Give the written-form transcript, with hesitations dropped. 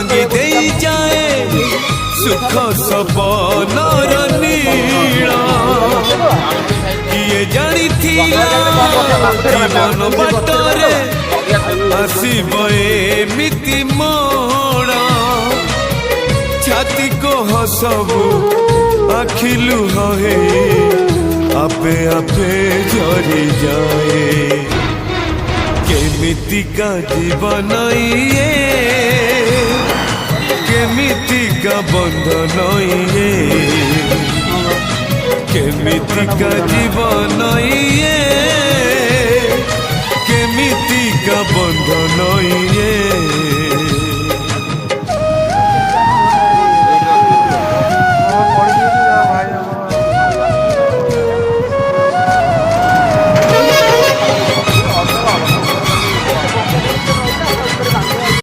भांगी दे जाए सुख सपनर नीड़ किए जानी जीवन बाटरे आसब एमिति मोड़ छाती को हसबू आखिलु हे आपे आपे झरी जाए केमितिका जीवन ये केमितिका बंधन ये केमितिका जीवन ये केमितिका बंधन